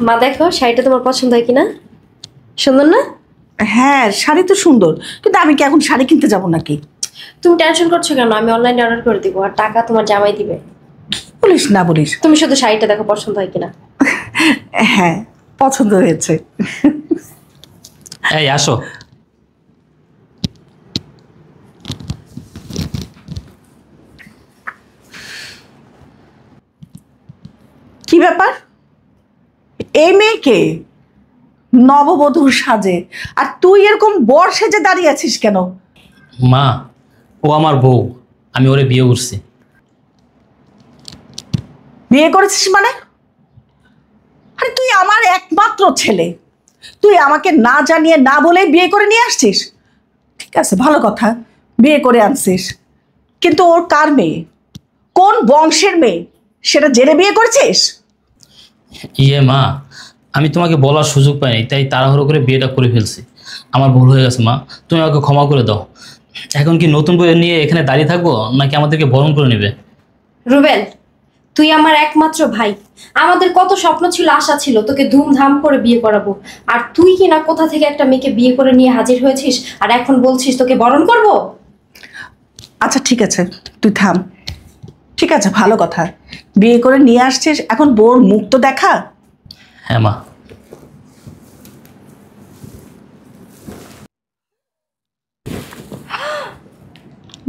মা দেখো শাড়িটা তোমার পছন্দ হয় কিনা? সুন্দর না? হ্যাঁ শাড়ি তো সুন্দর, কিন্তু আমি কি এখন শাড়ি কিনতে যাব নাকি? তুমি টেনশন করছো কেন? আমি অনলাইনে অর্ডার করে দিব, আর টাকা তোমার জামাই দিবে। বলিস না বলিস। তুমি শুধু শাড়িটা দেখো পছন্দ হয় কিনা। হ্যাঁ পছন্দ হয়েছে। এই আসো। কি ব্যাপার? এই মেয়েকে নববধূর সাজে, আর তুই এরকম বর সেজে দাঁড়িয়ে আছিস কেন? মা, ও আমার বউ, আমি ওরে বিয়ে করছি। বিয়ে করেছিস মানে? আরে তুই আমার একমাত্র ছেলে, তুই আমাকে না জানিয়ে না বলেই বিয়ে করে নিয়ে আসছিস। ঠিক আছে ভালো কথা, বিয়ে করে আনছিস, কিন্তু ওর কার মেয়ে, কোন বংশের মেয়ে সেটা জেনে বিয়ে করেছিস? মা, আমি তোমাকে বলার সুযোগ পাইনি, তাই তাড়াহুড়ো করে বিয়েটা করে ফেলছি। আমার ভুল হয়ে গেছে মা, তুমি আমাকে ক্ষমা করে দাও। এখন কি নতুন বউ নিয়ে এখানে দাঁড়িয়ে থাকবো, নাকি আমাদেরকে বরণ করে নেবে? রুবেল, তুই আমার একমাত্র ভাই। আমাদের কত স্বপ্ন ছিল, আশা ছিল তোকে ধুমধাম করে বিয়ে করাবো, আর তুই কিনা কোথা থেকে একটা মেয়েকে বিয়ে করে নিয়ে হাজির হয়েছিস, আর এখন বলছিস তোকে বরণ করব। আচ্ছা ঠিক আছে তুই থাম, ঠিক আছে ভালো কথা, বিয়ে করে নিয়ে আসছিস, এখন বউর মুখ তো দেখা। হ্যাঁ মা।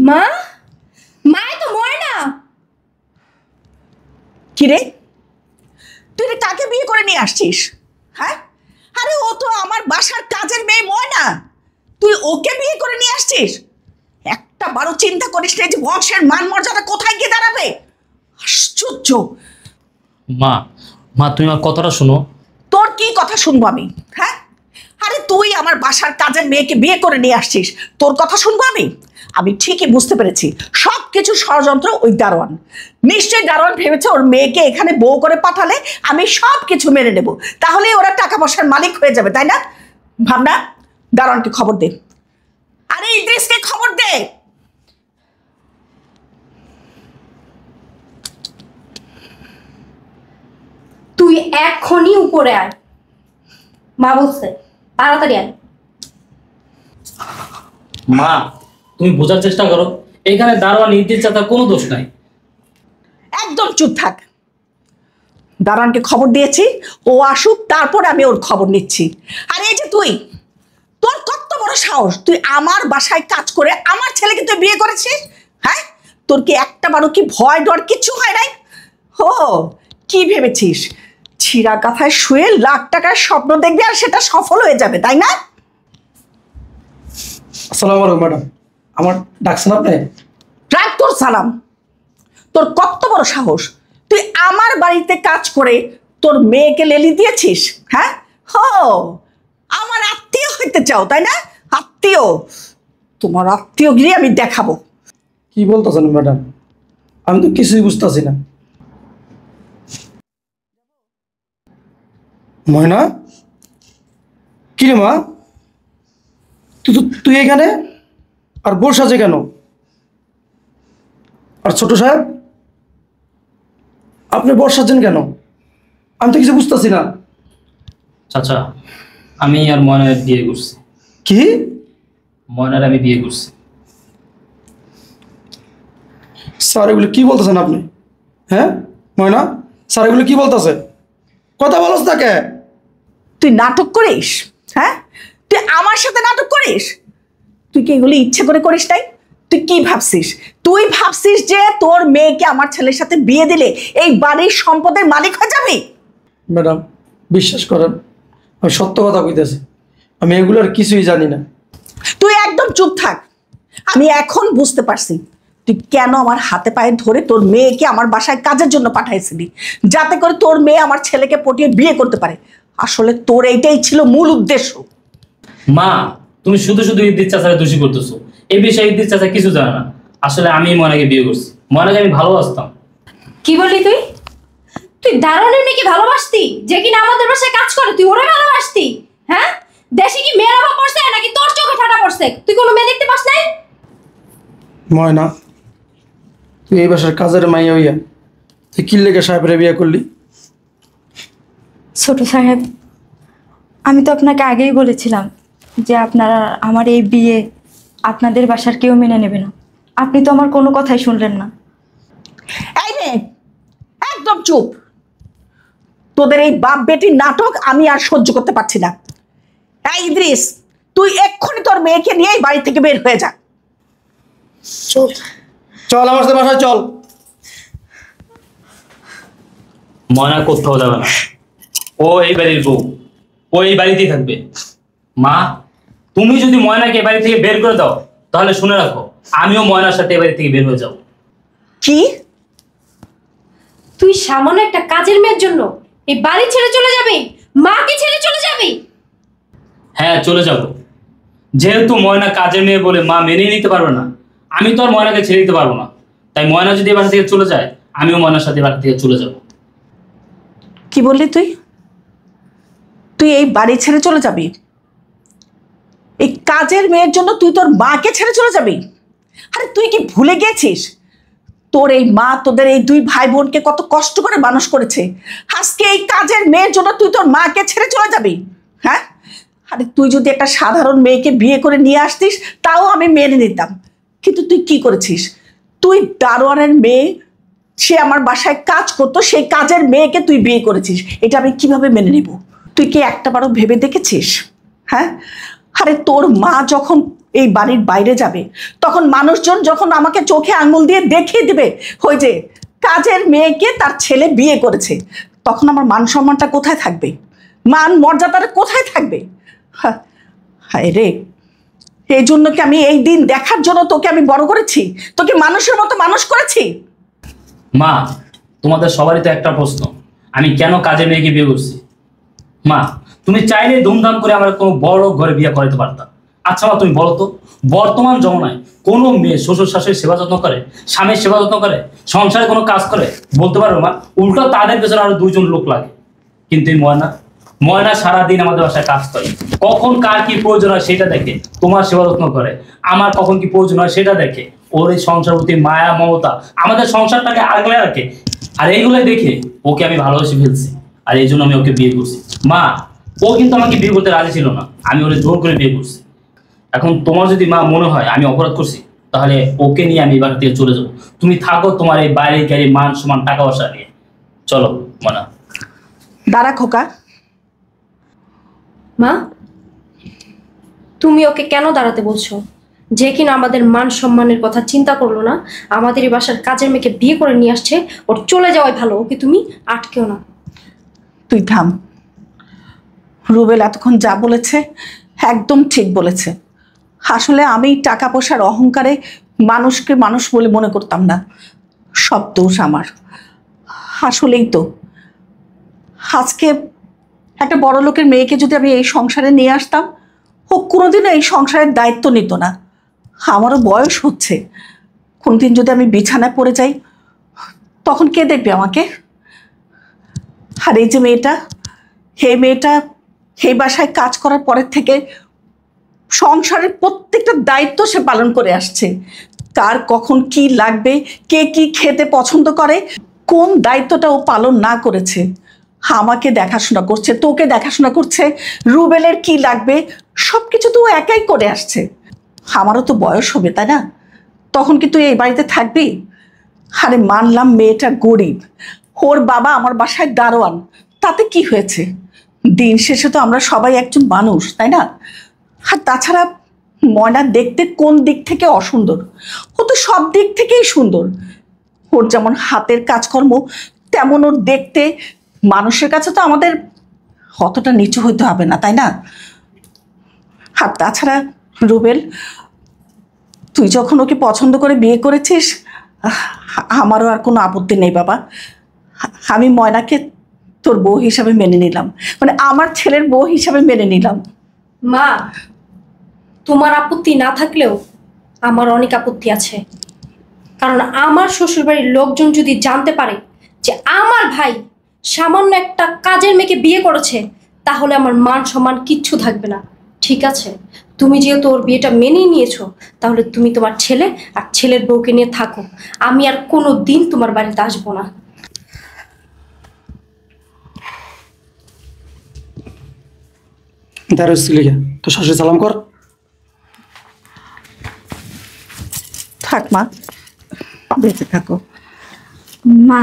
মা, মা তো ময়না। কিরে, তুই রে কাকে বিয়ে করে নিয়ে আসছিস? হ্যাঁ, আরে ও তো আমার বাসার কাজের মেয়ে ময়না, তুই ওকে বিয়ে করে নিয়ে আসছিস? একটা বারো চিন্তা করিস না যে বংশের মান মর্যাদা কোথায় গিয়ে দাঁড়াবে? আশ্চর্য। মা, মা তুমি আমার কথাটা শোনো। তোর কি কথা শুনবো আমি? হ্যাঁ, আরে তুই আমার বাসার কাজের মেয়েকে বিয়ে করে নিয়ে আসছিস, তোর কথা শুনবো আমি? আমি ঠিকই বুঝতে পেরেছি সব কিছু ষড়যন্ত্র ওই দারোয়ান। নিশ্চয়ই দারোয়ান ভেবেছে ওর মেয়েকে এখানে বউ করে পাঠালে আমি সব কিছু মেনে নেব, তাহলে ওরা টাকা পয়সার মালিক হয়ে যাবে, তাই না? ভাবনা, দারোয়ানকে খবর দে। আরে ইদ্রিসকে খবর দে। তুই এখনই উপরে আয়, মা বলছে তাড়াতাড়ি আয়। মা, তুমি বোঝার চেষ্টা করো, এখানে দারোয়ান ইদ্রিস চাচার কোনো দোষ নাই। একদম চুপ থাক। দারোয়ানকে খবর দিয়েছি, ও আসুক তারপর আমি ওর খবর নিচ্ছি। আর এই যে তুই, তোর কত বড় সাহস, তুই আমার বাসায় কাজ করে আমার ছেলেকে তুই বিয়ে করেছিস? হ্যাঁ, তোর কি একটা বারো কি ভয় ডর কিচ্ছু হয় নাই? ও কি ভেবেছিস ছিঁড়া কাঁথায় শুয়ে লাখ টাকার স্বপ্ন দেখবি আর সেটা সফল হয়ে যাবে, তাই না? আসসালামু আলাইকুম ম্যাডাম, আমার ডাকছেন আপনি? রাখ তোর সালাম। তোর কত বড় সাহস, তুই আমার বাড়িতে কাজ করে তোর মেয়েকে লেলি দিয়েছিস? হ্যাঁ, হো আমার আত্মীয় হইতে চাও তাই না? আত্মীয়, তোমার আত্মীয়গিরি আমি দেখাবো। কি বলতেছেন ম্যাডাম? আমি তো কিছুই বুঝতেছি না। ময়না, কি রে মা, তুই এখানে আর বসে আছে কেন? আর ছোট সাহেব, আপনি বসাচ্ছেন কেন? আমি তো কিছু বুঝতেছি না। চাচা, আমি আর ময়নার বিয়ে করছি। কি? ময়নার আমি বিয়ে করছি। স্যার এগুলো কি বলতেছেন আপনি? হ্যাঁ ময়না, স্যার এগুলো কি বলতেছে? কথা বলস তাকে। তুই নাটক করিস? হ্যাঁ, তুই আমার সাথে নাটক করিস? তুই কি এগুলি ইচ্ছে করে করিস নাই? তুই কি ভাবছিস? তুই ভাবছিস যে তোর মেয়েকে আমার ছেলের সাথে বিয়ে দিলে এই বাড়ির সম্পদের মালিক হয়ে যাবি? ম্যাডাম বিশ্বাস করেন, আমি সত্য কথা কইতেছি, আমি এগুলোর কিছুই জানি না। তুই একদম চুপ থাক। আমি এখন বুঝতে পারছি তুই কেন আমার হাতে পায়ে ধরে তোর মেয়েকে আমার বাসায় কাজের জন্য পাঠাইছিলি, যাতে করে তোর মেয়ে আমার ছেলেকে পটিয়ে বিয়ে করতে পারে। আসলে তোর এইটাই ছিল মূল উদ্দেশ্য। মা, তুমি শুধু শুধু ইদ্রিস চাচাকে দোষী করতেছো। এই বিষয়ে ইদ্রিস চাচা কিছু জানে না। আসলে আমি ময়নাকে বিয়ে করছি, ময়নাকে আমি ভালোবাসতাম। কি বললি তুই? তুই দারোয়ানের মেয়েকে ভালোবাসতি, যে কিনা আমাদের বাসায় কাজ করে, তুই ওরে ভালোবাসতি? হ্যাঁ, দেশে কি মেয়ের অভাব পড়ছে নাকি তোর চোখে ঠাটা পড়ছে? তুই কোনো মেয়ে দেখতে পাস নাই? ময়না, তুই এই বাসার কাজের মাইয়া হইয়া তুই কি লেগে সাহেবের বিয়ে করলি? ছোট সাহেব, আমি তো আপনাকে আগেই বলেছিলাম যে আপনারা আমার এই বিয়ে আপনাদের বাসার কেউ মেনে নেবে না। আপনি তো আমার কোনো কথাই শুনলেন না। এই মেয়ে, একদম চুপ। তোদের এই বাপ বেটির নাটক আমি আর সহ্য করতে পারছি না। এই ইদ্রিস, তুই এক্ষুনি তোর মেয়েকে নিয়ে এই বাড়ি থেকে বের হয়ে যা। চল আমার সাথে বাসায় চল। ময়না কোথাও যাবে না, ও এই বাড়ির বউ, ও এই বাড়িতেই থাকবে। মা, তুমি যদি ময়নাকে এ বাড়ি থেকে বের করে দাও তাহলে শুনে রাখো, আমিও ময়নার সাথে এ বাড়ি থেকে বের হয়ে যাবো। কি? তুই সামান্য একটা কাজের মেয়ের জন্য এই বাড়ি ছেড়ে চলে যাবি? মাকে ছেড়ে চলে যাবি? হ্যাঁ, চলে যাব। যেহেতু ময়না কাজের মেয়ে বলে মা মেনেই নিতে পারবে না, আমি তো আর ময়নাকে ছেড়ে দিতে পারবো না। তাই ময়না যদি এ বাসা থেকে চলে যায়, আমিও ময়নার সাথে এ বাসা থেকে চলে যাব। কি বললি তুই? তুই এই বাড়ি ছেড়ে চলে যাবি? এই কাজের মেয়ের জন্য তুই তোর মাকে ছেড়ে চলে যাবি? আরে তুই কি ভুলে গেছিস তোর এই মা তোদের এই দুই ভাই বোনকে কত কষ্ট করে মানুষ করেছে? আজকে এই কাজের মেয়ের জন্য তুই তোর মাকে ছেড়ে চলে যাবি? হ্যাঁ, আরে তুই যদি একটা সাধারণ মেয়েকে বিয়ে করে নিয়ে আসতিস তাও আমি মেনে নিতাম, কিন্তু তুই কি করেছিস? তুই দারোয়ানের মেয়ে, সে আমার বাসায় কাজ করতো, সেই কাজের মেয়েকে তুই বিয়ে করেছিস। এটা আমি কিভাবে মেনে নেব? তুই কি একটাবারও ভেবে দেখেছিস? হ্যাঁ, আরে তোর মা যখন এই বাড়ির বাইরে যাবে তখন মানুষজন যখন আমাকে চোখে আঙুল দিয়ে দেখিয়ে দিবে ওই যে কাজের মেয়েকে তার ছেলে বিয়ে করেছে, তখন আমার মান সম্মানটা কোথায় থাকবে? মান মর্যাদাটা কোথায় থাকবে? হায় রে, এই জন্য কি আমি এই দিন দেখার জন্য তোকে আমি বড় করেছি? তোকে মানুষের মতো মানুষ করেছি? মা, তোমাদের সবারই তো একটা প্রশ্ন, আমি কেন কাজের মেয়েকে বিয়ে করছি? মা, তুমি চাইলে ধুমধাম করে আমার কোনো বড় ঘরে বিয়ে করাতে পারতাম। আচ্ছা মা, তুমি বলো তো, বর্তমান জমানায় কোনো মেয়ে শ্বশুর শাশুড়ির সেবা যত্ন করে, স্বামীর সেবা যত্ন করে, সংসারে কোনো কাজ করে? বলতে পারো মা? উল্টো তাদের পেছনে আরো দুইজন লোক লাগে। কিন্তু এই ময়না সারাদিন আমাদের বাসায় কাজ করে, কখন কার কি প্রয়োজন হয় সেটা দেখে, তোমার সেবা যত্ন করে, আমার কখন কি প্রয়োজন হয় সেটা দেখে। ওর এই সংসার প্রতি মায়া মমতা আমাদের সংসারটাকে আগলে রাখে, আর এইগুলোই দেখে ওকে আমি ভালোবেসে ফেলছি, আর এই জন্য আমি ওকে বিয়ে করছি। মা, ও কিন্তু আমাকে বিয়ে করতে রাজি ছিল না, আমি ওরে জোর করে বিয়ে করছি। এখন তোমার যদি মা মনে হয় আমি অপরাধ করছি, তাহলে ওকে নিয়ে আমি এবার থেকে চলে যাবো। তুমি থাকো তোমার এই বাইরে গাড়ি মান সমান টাকা পয়সা নিয়ে। চলো মানা। দাঁড়া খোকা। মা, তুমি ওকে কেন দাঁড়াতে বলছো? যে কিনা আমাদের মান সম্মানের কথা চিন্তা করলো না, আমাদের এই বাসার কাজের মেয়েকে বিয়ে করে নিয়ে আসছে। ওর চলে যাওয়াই ভালো, ওকে তুমি আটকেও না। তুই থাম। রুবেল এতক্ষণ যা বলেছে একদম ঠিক বলেছে। আসলে আমি টাকা পয়সার অহংকারে মানুষকে মানুষ বলে মনে করতাম না, সব দোষ আমার। আসলেই তো আজকে একটা বড় লোকের মেয়েকে যদি আমি এই সংসারে নিয়ে আসতাম, ও কোনোদিনও এই সংসারের দায়িত্ব নিত না। আমারও বয়স হচ্ছে, কোনদিন যদি আমি বিছানায় পড়ে যাই তখন কে দেখবে আমাকে? আর এই যে মেয়েটা, এই মেয়েটা এই বাসায় কাজ করার পরের থেকে সংসারের প্রত্যেকটা দায়িত্ব সে পালন করে আসছে। কার কখন কি লাগবে, কে কি খেতে পছন্দ করে, কোন দায়িত্বটা ও পালন না করেছে? আমাকে দেখাশোনা করছে, তোকে দেখাশোনা করছে, রুবেলের কি লাগবে সব কিছু তো ও একাই করে আসছে। আমারও তো বয়স হবে, তাই না? তখন কি তুই এই বাড়িতে থাকবি? আরে মানলাম মেয়েটা গরিব, ওর বাবা আমার বাসায় দারোয়ান, তাতে কি হয়েছে? দিন শেষে তো আমরা সবাই একজন মানুষ, তাই না? আর তাছাড়া ময়না দেখতে কোন দিক থেকে অসুন্দর? ও তো সব দিক থেকেই সুন্দর। ওর যেমন হাতের কাজকর্ম, তেমন ওর দেখতে। মানুষের কাছে তো আমাদের অতটা নিচু হইতে হবে না, তাই না? আর তাছাড়া রুবেল, তুই যখন ওকে পছন্দ করে বিয়ে করেছিস, আমারও আর কোনো আপত্তি নেই বাবা। আমি ময়নাকে তোর বউ হিসাবে মেনে নিলাম, মানে আমার ছেলের বউ হিসাবে মেনে নিলাম। মা, তোমার আপত্তি না থাকলেও আমার অনেক আপত্তি আছে। কারণ আমার শ্বশুরবাড়ির লোকজন যদি জানতে পারে যে আমার ভাই সামান্য একটা কাজের মেয়েকে বিয়ে করেছে, তাহলে আমার মান সম্মান কিচ্ছু থাকবে না। ঠিক আছে, তুমি যেহেতু ওর বিয়েটা মেনেই নিয়েছো, তাহলে তুমি তোমার ছেলে আর ছেলের বউকে নিয়ে থাকো। আমি আর কোনো দিন তোমার বাড়িতে আসবো না। দাঁড়িয়ে লিখে তো শাশুড়ি সালাম কর। থাক মা, বেঁচে থাকো। মা,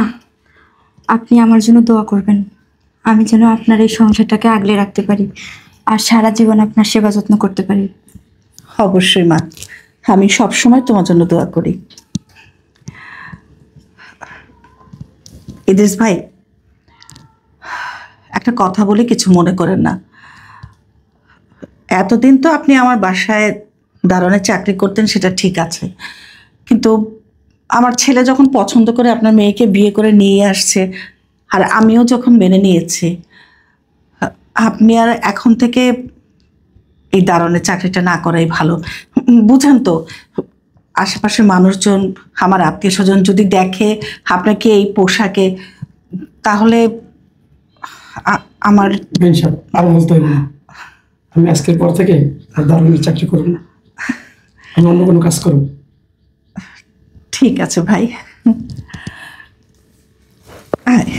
আপনি আমার জন্য দোয়া করবেন, আমি যেন আপনার এই সংসারটাকে আগলে রাখতে পারি আর সারা জীবন আপনার সেবা যত্ন করতে পারি। অবশ্যই মা, আমি সব সময় তোমার জন্য দোয়া করি। ইদ্রিস ভাই, একটা কথা বলে কিছু মনে করেন না। এতদিন তো আপনি আমার বাসায় দারোয়ানের চাকরি করতেন, সেটা ঠিক আছে, কিন্তু আমার ছেলে যখন পছন্দ করে আপনার মেয়েকে বিয়ে করে নিয়ে আসছে আর আমিও যখন মেনে নিয়েছি, আপনি আর এখন থেকে এই দারোয়ানের চাকরিটা না করাই ভালো। বুঝেন তো, আশেপাশের মানুষজন, আমার আত্মীয় স্বজন যদি দেখে আপনাকে এই পোশাকে, তাহলে আমার বেন সাহেব, আর বলতে হইব না। আমি আজকের পর থেকে আর দারুণের চাকরি করব না, আমি অন্য কোনো কাজ করব। ঠিক আছে ভাই। আয়।